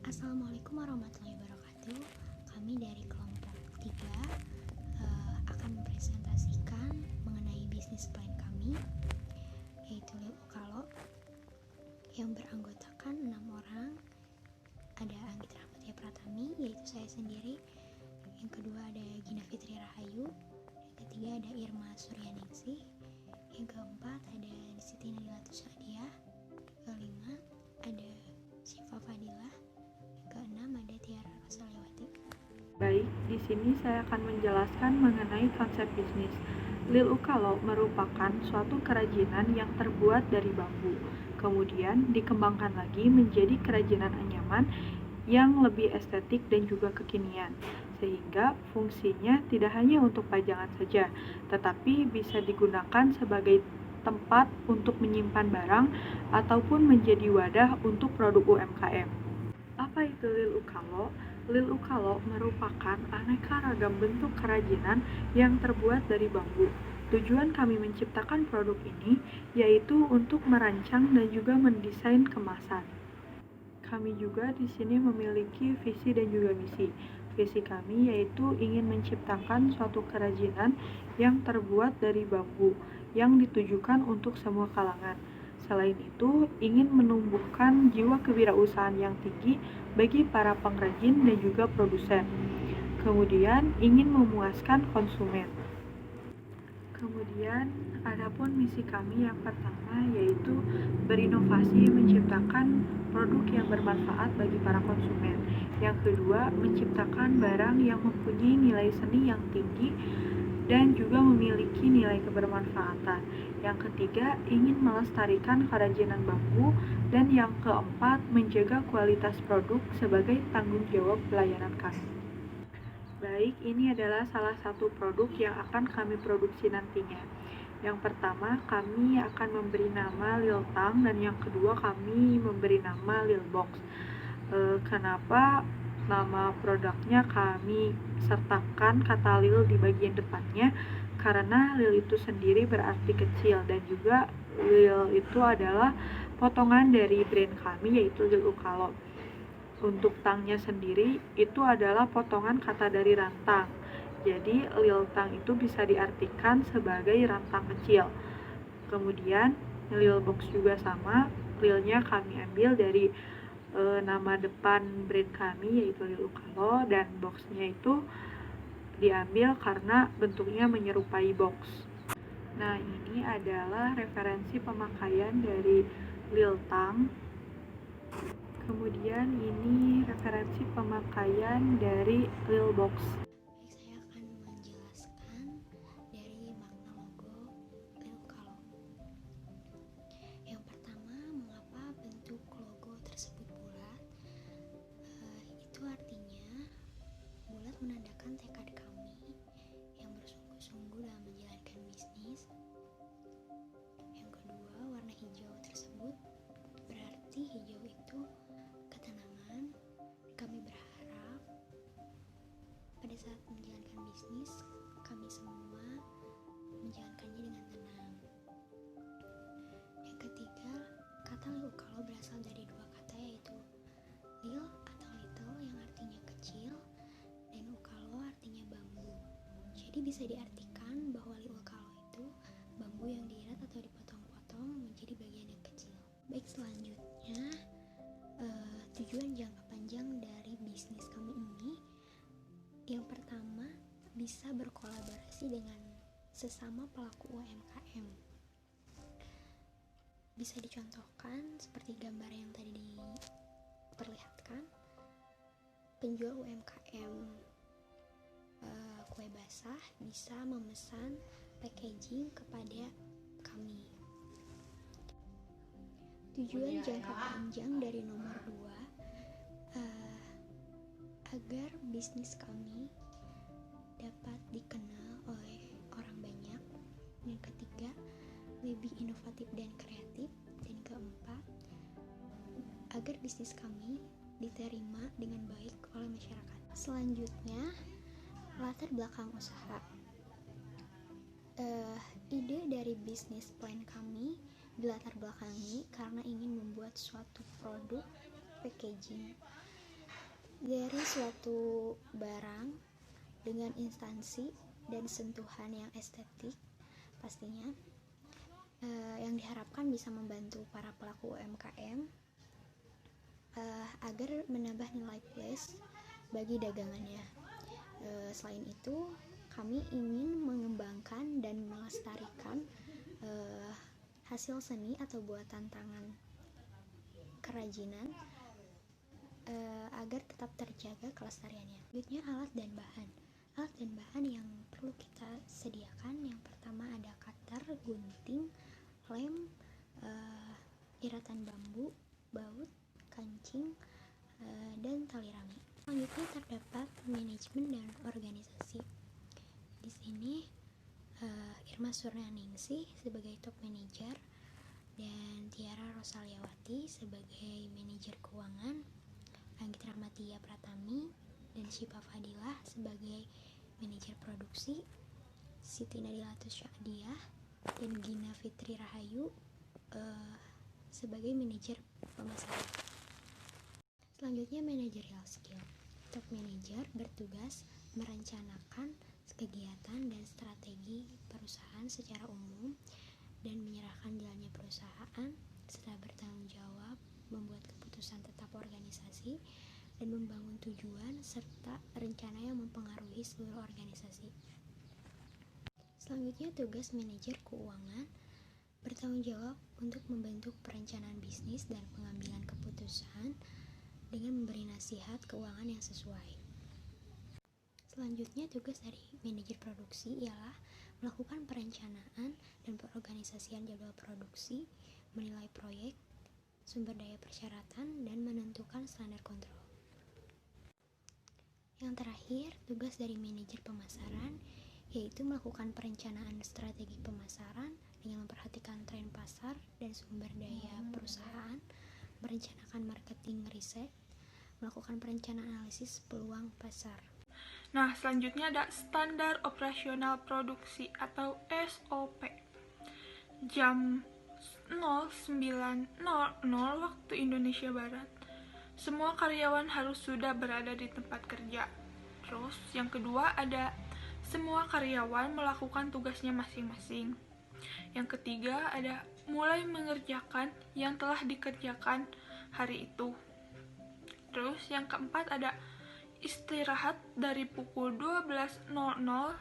Assalamualaikum warahmatullahi wabarakatuh. Kami dari kelompok 3 akan mempresentasikan mengenai bisnis plan kami, yaitu Lil Ukalo, yang beranggotakan 6 orang. Ada Anggit Rahmatia Pratami, yaitu saya sendiri. Yang kedua ada Gina Fitri Rahayu. Yang ketiga ada Irma Suryaningsih. Yang keempat ada Siti Nadilatus Sadiah. Kelima ada Syifa Fadilah. Keenam ada Tiara Rosalewati. Baik, di sini saya akan menjelaskan mengenai konsep bisnis. Lil Ukalo merupakan suatu kerajinan yang terbuat dari bambu, kemudian dikembangkan lagi menjadi kerajinan anyaman yang lebih estetik dan juga kekinian, sehingga fungsinya tidak hanya untuk pajangan saja, tetapi bisa digunakan sebagai tempat untuk menyimpan barang ataupun menjadi wadah untuk produk UMKM. Apa itu Lil Ukalo? Lil Ukalo merupakan aneka ragam bentuk kerajinan yang terbuat dari bambu. Tujuan kami menciptakan produk ini yaitu untuk merancang dan juga mendesain kemasan. Kami juga di sini memiliki visi dan juga misi. Visi kami yaitu ingin menciptakan suatu kerajinan yang terbuat dari bambu yang ditujukan untuk semua kalangan. Selain itu, ingin menumbuhkan jiwa kewirausahaan yang tinggi bagi para pengrajin dan juga produsen. Kemudian, ingin memuaskan konsumen. Kemudian, adapun misi kami yang pertama yaitu berinovasi menciptakan produk yang bermanfaat bagi para konsumen. Yang kedua, menciptakan barang yang mempunyai nilai seni yang tinggi dan juga memiliki nilai kebermanfaatan. Yang ketiga, ingin melestarikan kerajinan bambu. Dan yang keempat, menjaga kualitas produk sebagai tanggung jawab pelayanan kami. Baik, ini adalah salah satu produk yang akan kami produksi nantinya. Yang pertama, kami akan memberi nama Lil Tang, dan yang kedua kami memberi nama Lil Box. Kenapa nama produknya kami sertakan kata Lil di bagian depannya? Karena Lil itu sendiri berarti kecil, dan juga Lil itu adalah potongan dari brand kami yaitu Lil Ukalo. Untuk tangnya sendiri itu adalah potongan kata dari rantang. Jadi Lil Tang itu bisa diartikan sebagai rantang kecil. Kemudian Lil Box juga sama, Lilnya kami ambil dari nama depan brand kami yaitu Lil Ukalo, dan boxnya itu diambil karena bentuknya menyerupai box. Nah, ini adalah referensi pemakaian dari Lil Tang. Kemudian ini referensi pemakaian dari Lil Box. Baik, saya akan menjelaskan dari makna logo Lil Ukalo. Yang pertama, mengapa bentuk logo tersebut bulat? Itu artinya bulat menandakan tekad kami yang bersungguh-sungguh dalam menjalankan bisnis. Yang kedua, warna hijau tersebut berarti hijau itu ketenangan. Kami berharap pada saat menjalankan bisnis, kami semua menjalankannya dengan tenang. Yang ketiga, kata Lil Ukalo berasal dari dua kata, yaitu Lil atau little yang artinya kecil, dan Ukalo artinya bambu. Jadi bisa diartikan bahwa Lil Ukalo itu bambu yang diirat atau dipotong-potong menjadi bagian yang kecil. Baik, selanjutnya tujuan jangka panjang dari bisnis kami ini, yang pertama, bisa berkolaborasi dengan sesama pelaku UMKM. Bisa dicontohkan seperti gambar yang tadi diperlihatkan. Penjual UMKM kue basah bisa memesan packaging kepada kami. Tujuan jangka panjang dari nomor 2, agar bisnis kami dapat dikenal oleh orang banyak. Yang ketiga, lebih inovatif dan kreatif. Dan keempat, agar bisnis kami diterima dengan baik oleh masyarakat. Selanjutnya, latar belakang usaha. Ide dari bisnis plan kami dilatar belakangi karena ingin membuat suatu produk packaging dari suatu barang dengan instansi dan sentuhan yang estetik pastinya, yang diharapkan bisa membantu para pelaku UMKM agar menambah nilai plus bagi dagangannya. Selain itu, kami ingin mengembangkan dan melestarikan hasil seni atau buatan tangan kerajinan agar tetap terjaga kelestariannya. Selanjutnya, alat dan bahan yang perlu kita sediakan, yang pertama ada cutter, gunting, lem, iratan bambu, baut, kancing, dan tali rami. Selanjutnya terdapat manajemen dan organisasi. Di sini Irma Suryaningsih sebagai top manager dan Tiara Rosaliawati sebagai manajer keuangan, Anggit Rahmatia Pratami dan Syifa Fadilah sebagai manajer produksi, Siti Nadilatus Syahdiah dan Gina Fitri Rahayu sebagai manajer pemasaran. Selanjutnya, managerial skill. Top manager bertugas merencanakan kegiatan dan strategi perusahaan secara umum dan menyerahkan jalannya perusahaan, serta bertanggung jawab membuat keputusan tetap organisasi dan membangun tujuan serta rencana yang mempengaruhi seluruh organisasi. Selanjutnya, tugas manajer keuangan bertanggung jawab untuk membentuk perencanaan bisnis dan pengambilan keputusan dengan memberi nasihat keuangan yang sesuai. Selanjutnya, tugas dari manajer produksi ialah melakukan perencanaan dan perorganisasian jadwal produksi, menilai proyek, sumber daya persyaratan, dan menentukan standar kontrol. Yang terakhir, tugas dari manajer pemasaran yaitu melakukan perencanaan strategi pemasaran dengan memperhatikan tren pasar dan sumber daya perusahaan, merencanakan marketing riset, melakukan perencanaan analisis peluang pasar. Nah, selanjutnya ada standar operasional produksi atau SOP. Jam 09.00 waktu Indonesia Barat, semua karyawan harus sudah berada di tempat kerja. Terus, yang kedua ada semua karyawan melakukan tugasnya masing-masing. Yang ketiga ada mulai mengerjakan yang telah dikerjakan hari itu. Terus yang keempat ada istirahat dari pukul 12.00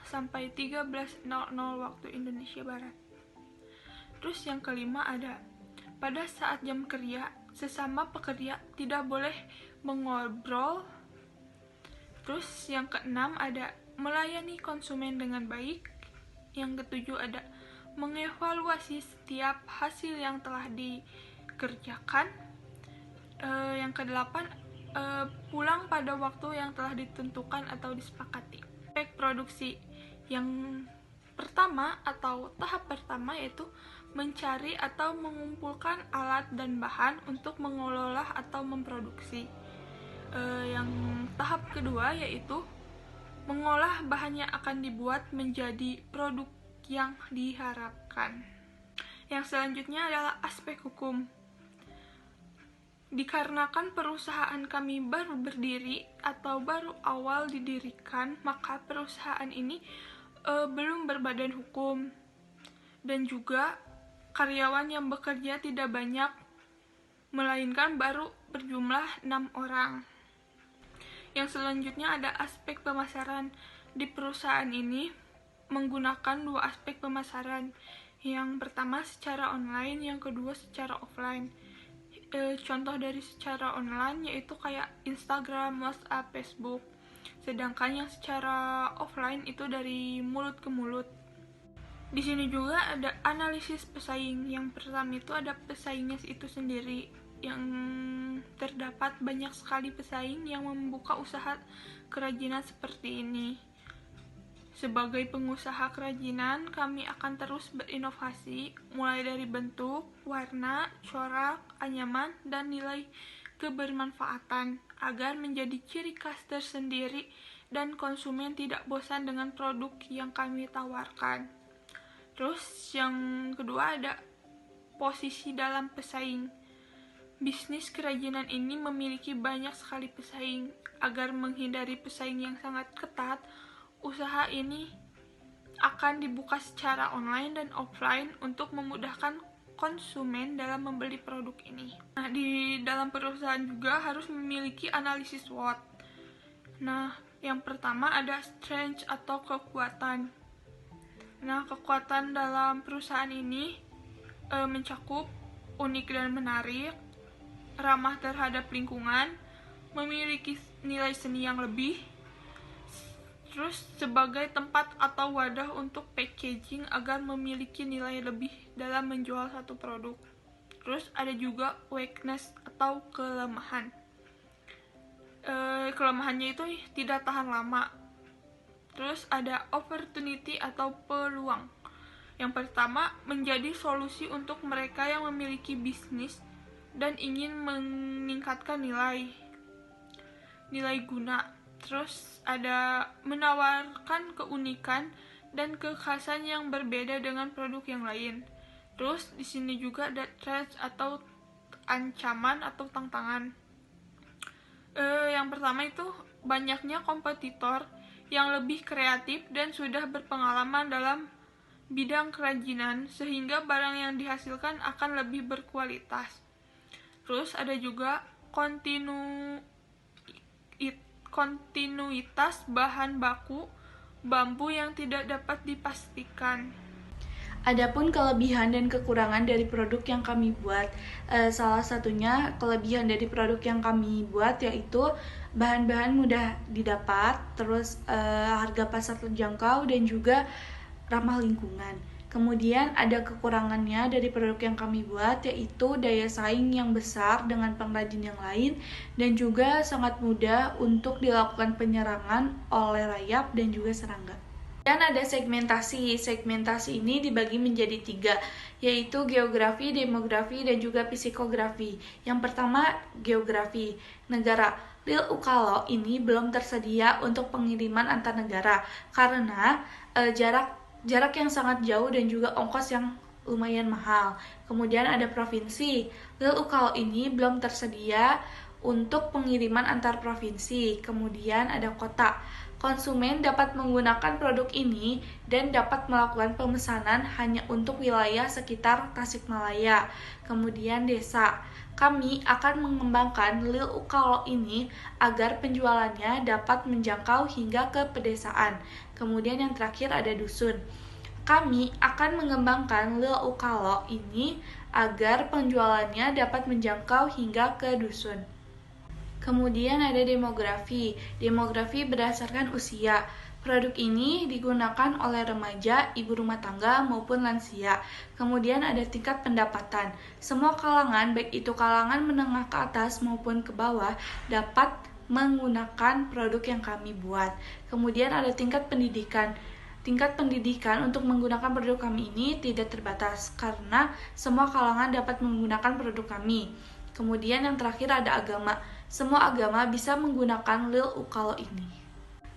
sampai 13.00 waktu Indonesia Barat. Terus yang kelima ada pada saat jam kerja sesama pekerja tidak boleh mengobrol. Terus yang keenam ada melayani konsumen dengan baik. Yang ketujuh ada mengevaluasi setiap hasil yang telah dikerjakan. Yang kedelapan pulang pada waktu yang telah ditentukan atau disepakati. Aspek produksi yang pertama atau tahap pertama yaitu mencari atau mengumpulkan alat dan bahan untuk mengolah atau memproduksi. Yang tahap kedua yaitu mengolah bahan yang akan dibuat menjadi produk yang diharapkan. Yang selanjutnya adalah aspek hukum. Dikarenakan perusahaan kami baru berdiri atau baru awal didirikan, maka perusahaan ini belum berbadan hukum dan juga karyawan yang bekerja tidak banyak, melainkan baru berjumlah 6 orang. Yang selanjutnya ada aspek pemasaran. Di perusahaan ini menggunakan dua aspek pemasaran. Yang pertama secara online, yang kedua secara offline. Contoh dari secara online yaitu kayak Instagram, WhatsApp, Facebook. Sedangkan yang secara offline itu dari mulut ke mulut. Di sini juga ada analisis pesaing. Yang pertama itu ada pesaingnya itu sendiri, yang terdapat banyak sekali pesaing yang membuka usaha kerajinan seperti ini. Sebagai pengusaha kerajinan, kami akan terus berinovasi, mulai dari bentuk, warna, corak, anyaman, dan nilai kebermanfaatan, agar menjadi ciri khas tersendiri dan konsumen tidak bosan dengan produk yang kami tawarkan. Terus yang kedua ada posisi dalam pesaing. bisnis kerajinan ini memiliki banyak sekali pesaing. Agar menghindari pesaing yang sangat ketat, usaha ini akan dibuka secara online dan offline untuk memudahkan konsumen dalam membeli produk ini. Nah, di dalam perusahaan juga harus memiliki analisis SWOT. Nah, yang pertama ada strength atau kekuatan. Nah, kekuatan dalam perusahaan ini mencakup unik dan menarik, ramah terhadap lingkungan, memiliki nilai seni yang lebih, terus sebagai tempat atau wadah untuk packaging agar memiliki nilai lebih dalam menjual satu produk. Terus ada juga weakness atau kelemahan. Kelemahannya itu tidak tahan lama. Terus ada opportunity atau peluang. Yang pertama, menjadi solusi untuk mereka yang memiliki bisnis dan ingin meningkatkan nilai guna. Terus ada menawarkan keunikan dan kekhasan yang berbeda dengan produk yang lain. Terus di sini juga ada threats atau ancaman atau tantangan. Yang pertama itu banyaknya kompetitor yang lebih kreatif dan sudah berpengalaman dalam bidang kerajinan sehingga barang yang dihasilkan akan lebih berkualitas. Terus ada juga kontinuitas bahan baku bambu yang tidak dapat dipastikan. Adapun kelebihan dan kekurangan dari produk yang kami buat, salah satunya kelebihan dari produk yang kami buat yaitu bahan-bahan mudah didapat, terus harga pasar terjangkau dan juga ramah lingkungan. Kemudian ada kekurangannya dari produk yang kami buat yaitu daya saing yang besar dengan pengrajin yang lain dan juga sangat mudah untuk dilakukan penyerangan oleh rayap dan juga serangga. Dan ada segmentasi. Segmentasi ini dibagi menjadi 3, yaitu geografi, demografi, dan juga psikografi. Yang pertama, geografi. Negara. Lil Ukalo ini belum tersedia untuk pengiriman antar negara karena jarak yang sangat jauh dan juga ongkos yang lumayan mahal. Kemudian ada provinsi. Lil Ukalo ini belum tersedia untuk pengiriman antar provinsi. Kemudian ada kota. Konsumen dapat menggunakan produk ini dan dapat melakukan pemesanan hanya untuk wilayah sekitar Tasikmalaya. Kemudian desa. Kami akan mengembangkan Lil Ukalo ini agar penjualannya dapat menjangkau hingga ke pedesaan. Kemudian yang terakhir ada dusun. Kami akan mengembangkan Lil Ukalo ini agar penjualannya dapat menjangkau hingga ke dusun. Kemudian ada demografi. Demografi berdasarkan usia. Produk ini digunakan oleh remaja, ibu rumah tangga, maupun lansia. Kemudian ada tingkat pendapatan. Semua kalangan, baik itu kalangan menengah ke atas maupun ke bawah, dapat menggunakan produk yang kami buat. Kemudian ada tingkat pendidikan. Tingkat pendidikan untuk menggunakan produk kami ini tidak terbatas, karena semua kalangan dapat menggunakan produk kami. Kemudian yang terakhir ada agama. Semua agama bisa menggunakan Lil Ukalo ini.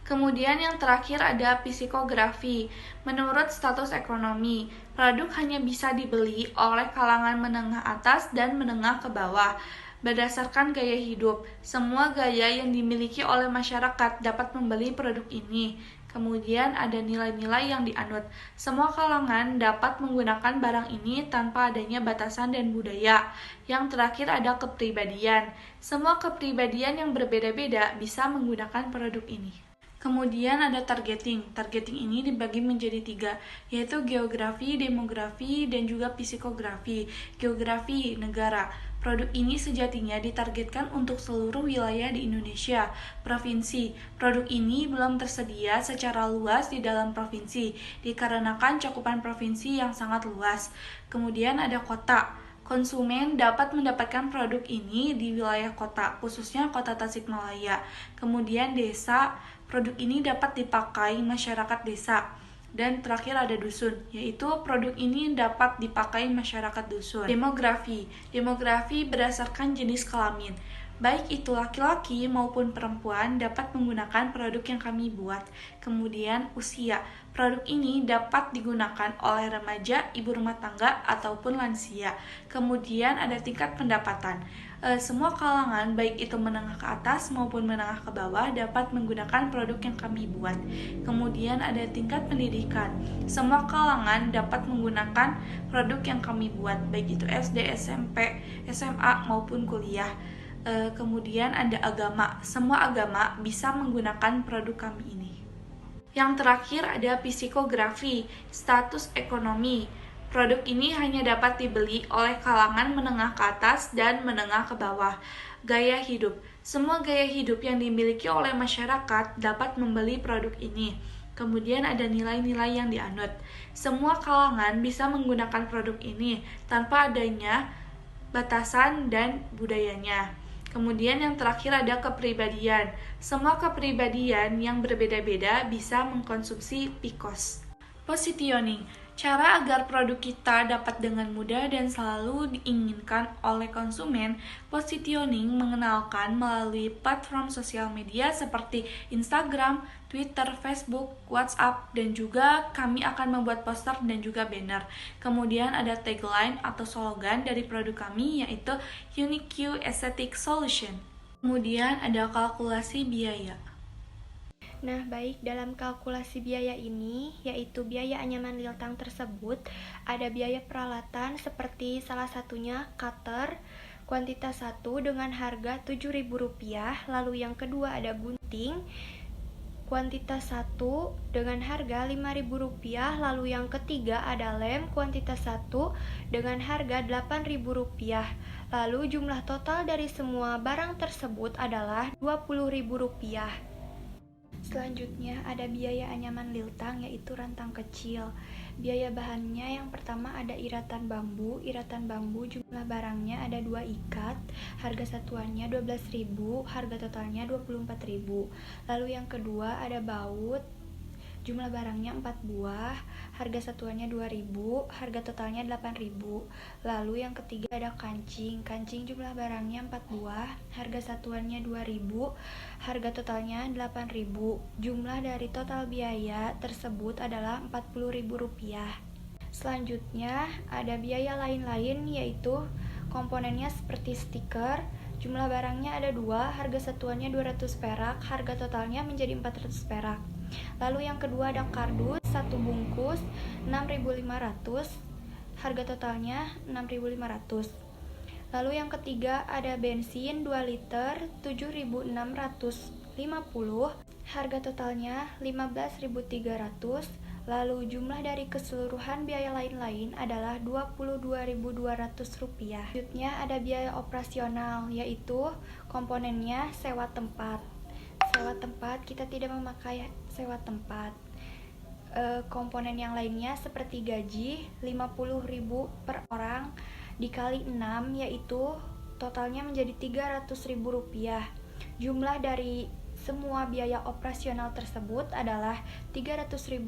Kemudian yang terakhir ada psikografi. Menurut status ekonomi, produk hanya bisa dibeli oleh kalangan menengah atas dan menengah ke bawah. Berdasarkan gaya hidup, semua gaya yang dimiliki oleh masyarakat dapat membeli produk ini. Kemudian ada nilai-nilai yang dianut. Semua kalangan dapat menggunakan barang ini tanpa adanya batasan dan budaya. Yang terakhir ada kepribadian. Semua kepribadian yang berbeda-beda bisa menggunakan produk ini. Kemudian ada targeting. Targeting ini dibagi menjadi 3, yaitu geografi, demografi, dan juga psikografi. Geografi, negara. Produk ini sejatinya ditargetkan untuk seluruh wilayah di Indonesia. Provinsi. Produk ini belum tersedia secara luas di dalam provinsi, dikarenakan cakupan provinsi yang sangat luas. Kemudian ada kota. Konsumen dapat mendapatkan produk ini di wilayah kota, khususnya kota Tasikmalaya. Kemudian desa. Produk ini dapat dipakai masyarakat desa. Dan terakhir ada dusun, yaitu produk ini dapat dipakai masyarakat dusun. Demografi. Demografi berdasarkan jenis kelamin. Baik itu laki-laki maupun perempuan dapat menggunakan produk yang kami buat. Kemudian usia. Produk ini dapat digunakan oleh remaja, ibu rumah tangga, ataupun lansia. Kemudian ada tingkat pendapatan. semua kalangan, baik itu menengah ke atas maupun menengah ke bawah, dapat menggunakan produk yang kami buat. Kemudian ada tingkat pendidikan. Semua kalangan dapat menggunakan produk yang kami buat, baik itu SD, SMP, SMA maupun kuliah. Kemudian ada agama. Semua agama bisa menggunakan produk kami ini. Yang terakhir ada psikografi, status ekonomi. Produk ini hanya dapat dibeli oleh kalangan menengah ke atas dan menengah ke bawah. Gaya hidup. Semua gaya hidup yang dimiliki oleh masyarakat dapat membeli produk ini. Kemudian ada nilai-nilai yang dianut. Semua kalangan bisa menggunakan produk ini tanpa adanya batasan dan budayanya. Kemudian yang terakhir ada kepribadian. Semua kepribadian yang berbeda-beda bisa mengkonsumsi PCOS. Positioning, cara agar produk kita dapat dengan mudah dan selalu diinginkan oleh konsumen. Positioning mengenalkan melalui platform sosial media seperti Instagram, Twitter, Facebook, WhatsApp, dan juga kami akan membuat poster dan juga banner. Kemudian ada tagline atau slogan dari produk kami, yaitu Unique Aesthetic Solution. Kemudian ada kalkulasi biaya. Nah, baik, dalam kalkulasi biaya ini, yaitu biaya anyaman liltang tersebut, ada biaya peralatan seperti salah satunya cutter, kuantitas 1 dengan harga Rp7.000, lalu yang kedua ada gunting, kuantitas 1 dengan harga Rp5.000, lalu yang ketiga ada lem, kuantitas 1 dengan harga Rp8.000, lalu jumlah total dari semua barang tersebut adalah Rp20.000. Selanjutnya ada biaya anyaman liltang, yaitu rantang kecil. Biaya bahannya yang pertama ada iratan bambu. Iratan bambu jumlah barangnya ada 2 ikat, harga satuannya Rp12.000, harga totalnya Rp24.000. Lalu yang kedua ada baut, jumlah barangnya 4 buah, harga satuannya Rp2.000, harga totalnya Rp8.000. Lalu yang ketiga ada kancing. Kancing jumlah barangnya 4 buah, harga satuannya Rp2.000, harga totalnya Rp8.000. Jumlah dari total biaya tersebut adalah Rp40.000. Selanjutnya ada biaya lain-lain, yaitu komponennya seperti stiker. Jumlah barangnya ada 2, harga satuannya Rp200, harga totalnya menjadi Rp400. Lalu yang kedua ada kardus, 1 bungkus Rp6.500, harga totalnya Rp6.500. Lalu yang ketiga ada bensin 2 liter Rp7.650, harga totalnya Rp15.300. Lalu jumlah dari keseluruhan biaya lain-lain adalah Rp22.200. Selanjutnya ada biaya operasional, yaitu komponennya sewa tempat. Sewa tempat, kita tidak memakai sewa tempat. Komponen yang lainnya seperti gaji Rp50.000 per orang dikali 6, yaitu totalnya menjadi Rp300.000. Jumlah dari semua biaya operasional tersebut adalah Rp300.000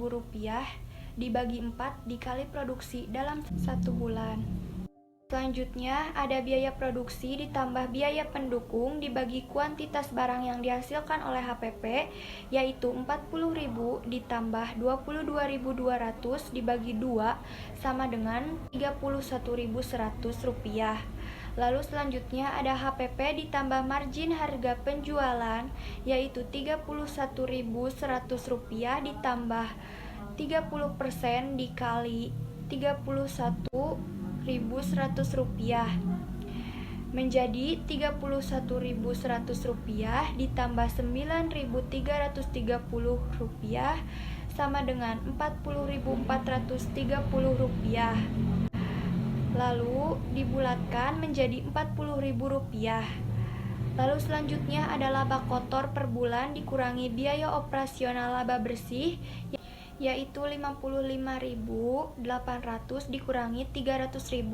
dibagi 4 dikali produksi dalam 1 bulan. Selanjutnya ada biaya produksi ditambah biaya pendukung dibagi kuantitas barang yang dihasilkan oleh HPP, yaitu Rp40.000 ditambah Rp22.200 dibagi 2 sama dengan Rp31.100. Lalu selanjutnya ada HPP ditambah margin harga penjualan, yaitu Rp31.100 ditambah 30% dikali Rp31.100 menjadi Rp31.100 ditambah Rp9.330 sama dengan Rp40.430. Lalu dibulatkan menjadi Rp40.000. Lalu selanjutnya ada laba kotor per bulan dikurangi biaya operasional laba bersih, yaitu Rp55.800 dikurangi Rp300.000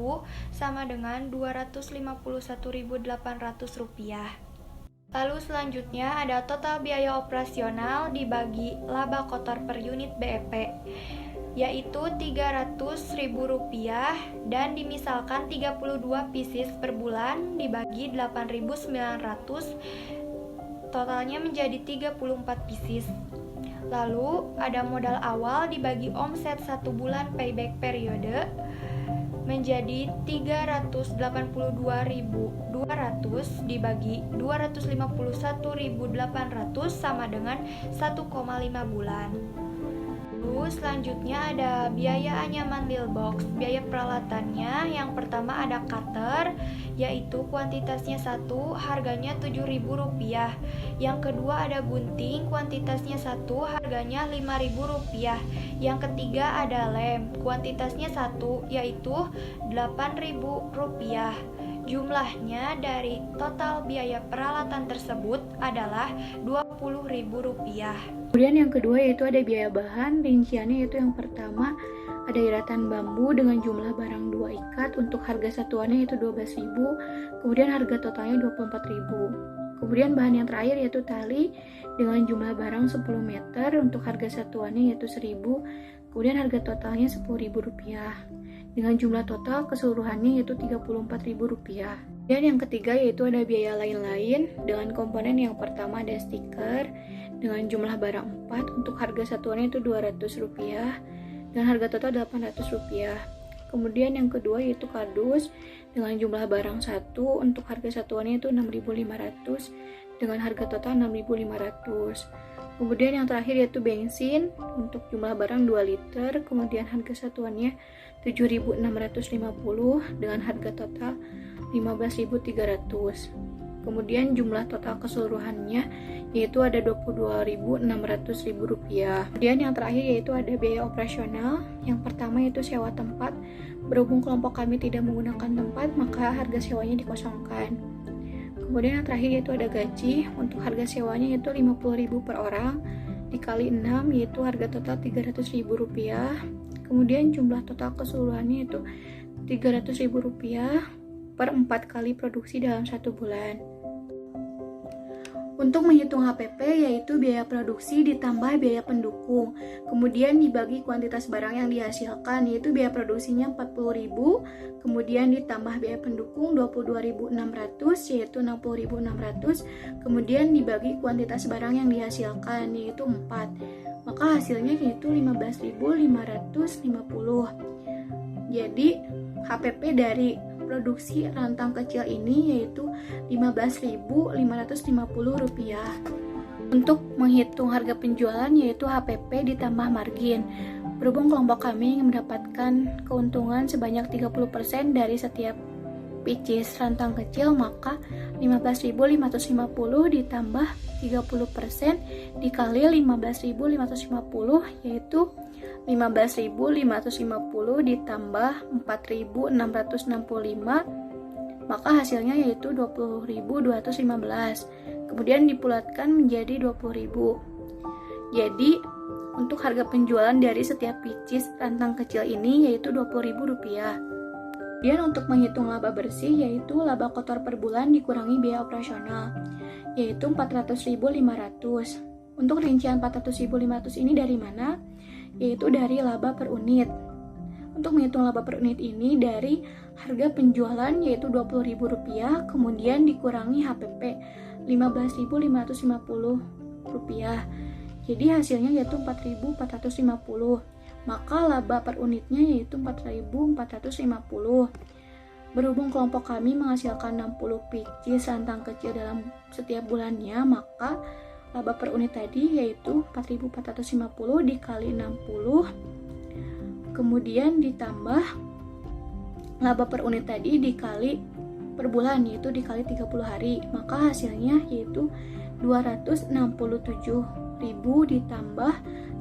sama dengan Rp251.800. Lalu selanjutnya ada total biaya operasional dibagi laba kotor per unit BEP, yaitu Rp300.000 dan dimisalkan 32 pieces per bulan dibagi 8.900, totalnya menjadi 34 pieces. Lalu ada modal awal dibagi omset 1 bulan payback periode menjadi 382.200 dibagi 251.800 sama dengan 1,5 bulan. Lalu selanjutnya ada biaya anyaman lil box. Biaya peralatannya yang pertama ada cutter, yaitu kuantitasnya 1, harganya Rp7.000. Yang kedua ada gunting, kuantitasnya 1, harganya Rp5.000. Yang ketiga ada lem, kuantitasnya 1, yaitu Rp8.000. Jumlahnya dari total biaya peralatan tersebut adalah Rp20.000. Kemudian yang kedua yaitu ada biaya bahan. Rinciannya yaitu yang pertama ada iratan bambu dengan jumlah barang 2 ikat, untuk harga satuannya yaitu Rp12.000, kemudian harga totalnya Rp24.000. Kemudian bahan yang terakhir yaitu tali dengan jumlah barang 10 meter, untuk harga satuannya yaitu Rp1.000, kemudian harga totalnya Rp10.000. Dengan jumlah total keseluruhannya yaitu Rp34.000. Dan yang ketiga yaitu ada biaya lain-lain dengan komponen yang pertama ada stiker dengan jumlah barang 4, untuk harga satuannya itu Rp200 dan harga total Rp800. Kemudian yang kedua yaitu kardus dengan jumlah barang 1, untuk harga satuannya itu Rp6.500 dengan harga total Rp6.500. Kemudian yang terakhir yaitu bensin untuk jumlah barang 2 liter, kemudian harga satuannya Rp7.650 dengan harga total Rp15.300. Kemudian jumlah total keseluruhannya yaitu ada Rp22.600.000. Kemudian yang terakhir yaitu ada biaya operasional. Yang pertama yaitu sewa tempat. Berhubung kelompok kami tidak menggunakan tempat, maka harga sewanya dikosongkan. Kemudian yang terakhir yaitu ada gaji. Untuk harga sewanya yaitu Rp50.000 per orang dikali 6, yaitu harga total Rp300.000. Kemudian jumlah total keseluruhannya itu Rp300.000 per 4 kali produksi dalam 1 bulan. Untuk menghitung HPP yaitu biaya produksi ditambah biaya pendukung, kemudian dibagi kuantitas barang yang dihasilkan, yaitu biaya produksinya Rp40.000, kemudian ditambah biaya pendukung Rp22.600 yaitu Rp60.600, kemudian dibagi kuantitas barang yang dihasilkan yaitu 4, maka hasilnya yaitu Rp15.550. Jadi HPP dari produksi rantang kecil ini yaitu Rp15.550. Untuk menghitung harga penjualan yaitu HPP ditambah margin. Berhubung kelompok kami mendapatkan keuntungan sebanyak 30% dari setiap pieces rantang kecil, maka 15.550 ditambah 30% dikali 15.550 yaitu 15.550 ditambah 4.665, maka hasilnya yaitu 20.215. Kemudian dibulatkan menjadi 20.000. Jadi untuk harga penjualan dari setiap pieces rantang kecil ini yaitu Rp20.000. Kemudian untuk menghitung laba bersih yaitu laba kotor per bulan dikurangi biaya operasional yaitu Rp400.500. Untuk rincian Rp400.500 ini dari mana? Yaitu dari laba per unit. Untuk menghitung laba per unit ini dari harga penjualan yaitu Rp20.000, kemudian dikurangi HPP Rp15.550. Jadi hasilnya yaitu Rp4.450. Maka laba per unitnya yaitu Rp4.450. Berhubung kelompok kami menghasilkan 60 pieces rantang kecil dalam setiap bulannya, maka laba per unit tadi yaitu Rp4.450 dikali 60, kemudian ditambah laba per unit tadi dikali per bulan yaitu dikali 30 hari, maka hasilnya yaitu Rp267.000 ditambah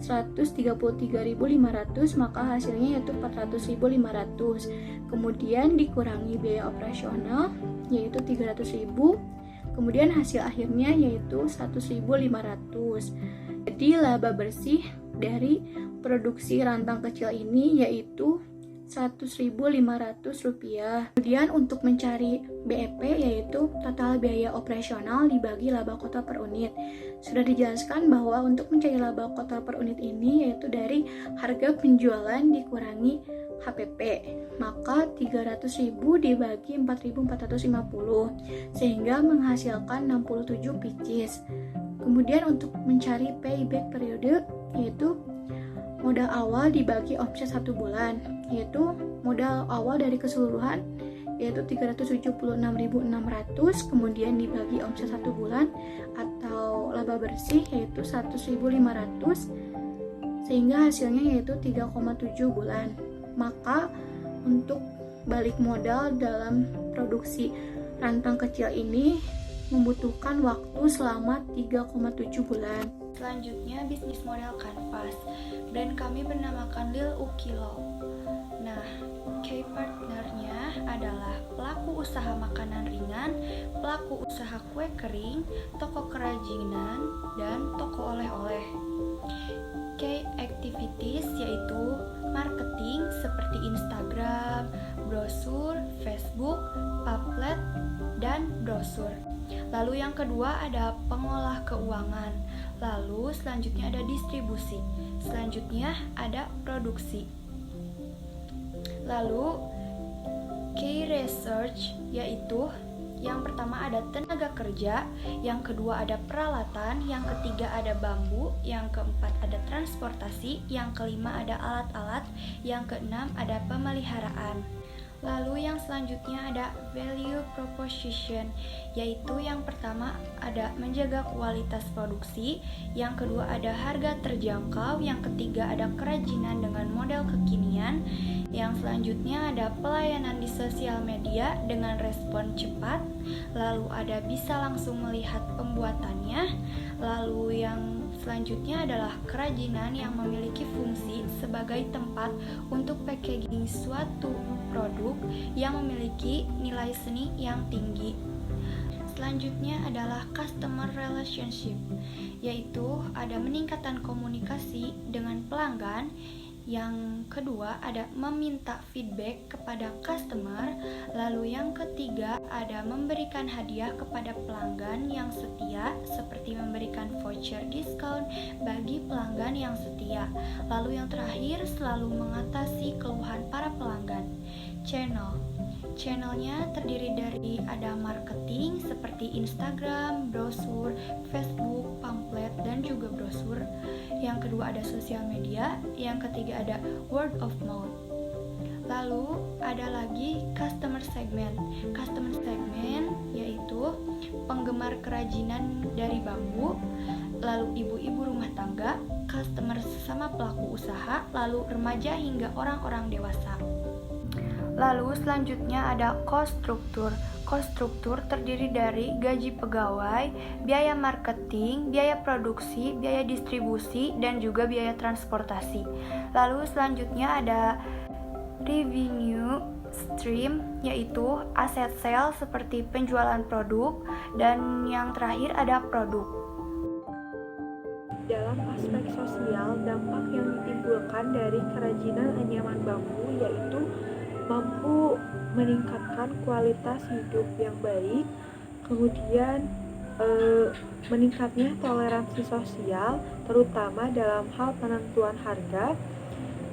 Rp133.500, maka hasilnya yaitu Rp400.500. Kemudian dikurangi biaya operasional yaitu Rp300.000, kemudian hasil akhirnya yaitu Rp100.500. Jadi laba bersih dari produksi rantang kecil ini yaitu Rp100.500. Kemudian untuk mencari BEP yaitu total biaya operasional dibagi laba kotor per unit. Sudah dijelaskan bahwa untuk mencari laba kotor per unit ini yaitu dari harga penjualan dikurangi HPP, maka 300.000 dibagi 4.450 sehingga menghasilkan 67 pieces. Kemudian untuk mencari payback periode yaitu modal awal dibagi omset 1 bulan, yaitu modal awal dari keseluruhan yaitu 376.600, kemudian dibagi omset 1 bulan atau laba bersih yaitu 100.500, sehingga hasilnya yaitu 3,7 bulan. Maka untuk balik modal dalam produksi rantang kecil ini membutuhkan waktu selama 3,7 bulan. Selanjutnya bisnis model kanvas. Brand kami bernamakan Lil Ukilo. Nah, key partnernya adalah pelaku usaha makanan ringan, pelaku usaha kue kering, toko kerajinan, dan toko oleh-oleh. Key activities yaitu marketing seperti Instagram, brosur, Facebook, pamflet, dan brosur. Lalu yang kedua ada pengolah keuangan. Lalu selanjutnya ada distribusi. Selanjutnya ada produksi. Lalu key research yaitu yang pertama ada tenaga kerja, yang kedua ada peralatan, yang ketiga ada bambu, yang keempat ada transportasi, yang kelima ada alat-alat, yang keenam ada pemeliharaan. Lalu yang selanjutnya ada value proposition, yaitu yang pertama ada menjaga kualitas produksi, yang kedua ada harga terjangkau, yang ketiga ada kerajinan dengan model kekinian, yang selanjutnya ada pelayanan di sosial media dengan respon cepat, lalu ada bisa langsung melihat pembuatannya, lalu yang selanjutnya adalah kerajinan yang memiliki fungsi sebagai tempat untuk packaging suatu produk yang memiliki nilai seni yang tinggi. Selanjutnya adalah customer relationship, yaitu ada meningkatkan komunikasi dengan pelanggan. Yang kedua ada meminta feedback kepada customer. Lalu yang ketiga ada memberikan hadiah kepada pelanggan yang setia, seperti memberikan voucher diskon bagi pelanggan yang setia. Lalu yang terakhir selalu mengatasi keluhan para pelanggan. Channelnya terdiri dari ada marketing seperti Instagram, brosur, Facebook, pamflet, dan juga brosur. Yang kedua ada sosial media, yang ketiga ada word of mouth. Lalu ada lagi customer segment. Customer segment yaitu penggemar kerajinan dari bambu, lalu ibu-ibu rumah tangga, customer sesama pelaku usaha, lalu remaja hingga orang-orang dewasa. Lalu selanjutnya ada cost struktur. Cost struktur terdiri dari gaji pegawai, biaya marketing, biaya produksi, biaya distribusi, dan juga biaya transportasi. Lalu selanjutnya ada revenue stream, yaitu aset sales seperti penjualan produk, dan yang terakhir ada produk. Dalam aspek sosial, dampak yang ditimbulkan dari kerajinan anyaman bambu yaitu mampu meningkatkan kualitas hidup yang baik, kemudian meningkatnya toleransi sosial, terutama dalam hal penentuan harga,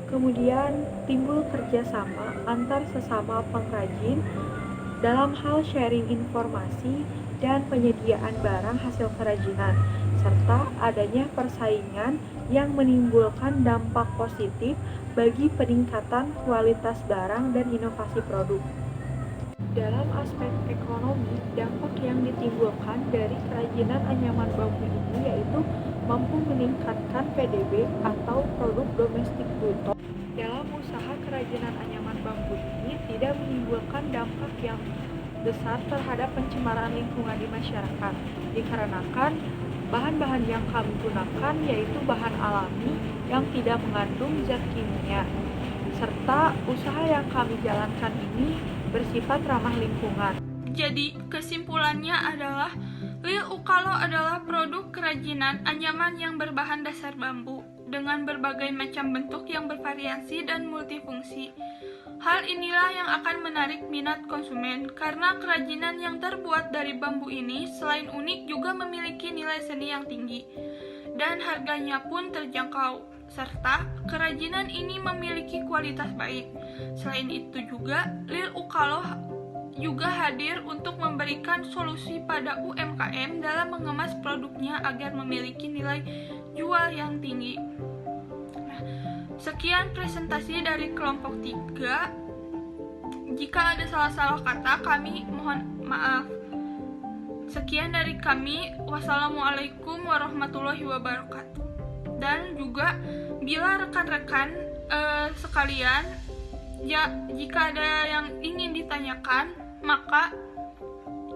kemudian timbul kerjasama antar sesama pengrajin dalam hal sharing informasi dan penyediaan barang hasil kerajinan, serta adanya persaingan yang menimbulkan dampak positif bagi peningkatan kualitas barang dan inovasi produk. Dalam aspek ekonomi, dampak yang ditimbulkan dari kerajinan anyaman bambu ini yaitu mampu meningkatkan PDB atau produk domestik bruto. Dalam usaha kerajinan anyaman bambu ini tidak menimbulkan dampak yang besar terhadap pencemaran lingkungan di masyarakat, dikarenakan bahan-bahan yang kami gunakan yaitu bahan alami yang tidak mengandung zat kimia, serta usaha yang kami jalankan ini bersifat ramah lingkungan. Jadi, kesimpulannya adalah Lil Ukalo adalah produk kerajinan anyaman yang berbahan dasar bambu dengan berbagai macam bentuk yang bervariasi dan multifungsi. Hal inilah yang akan menarik minat konsumen karena kerajinan yang terbuat dari bambu ini selain unik juga memiliki nilai seni yang tinggi dan harganya pun terjangkau, serta kerajinan ini memiliki kualitas baik. Selain itu juga, Lil Ukalo juga hadir untuk memberikan solusi pada UMKM dalam mengemas produknya agar memiliki nilai jual yang tinggi. Nah, Sekian presentasi dari kelompok 3. Jika ada salah-salah kata, kami mohon maaf. Sekian dari kami. Wassalamualaikum warahmatullahi wabarakatuh. Dan juga bila rekan-rekan sekalian, ya, jika ada yang ingin ditanyakan, maka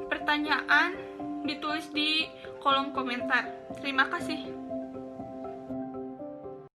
pertanyaan ditulis di kolom komentar. Terima kasih.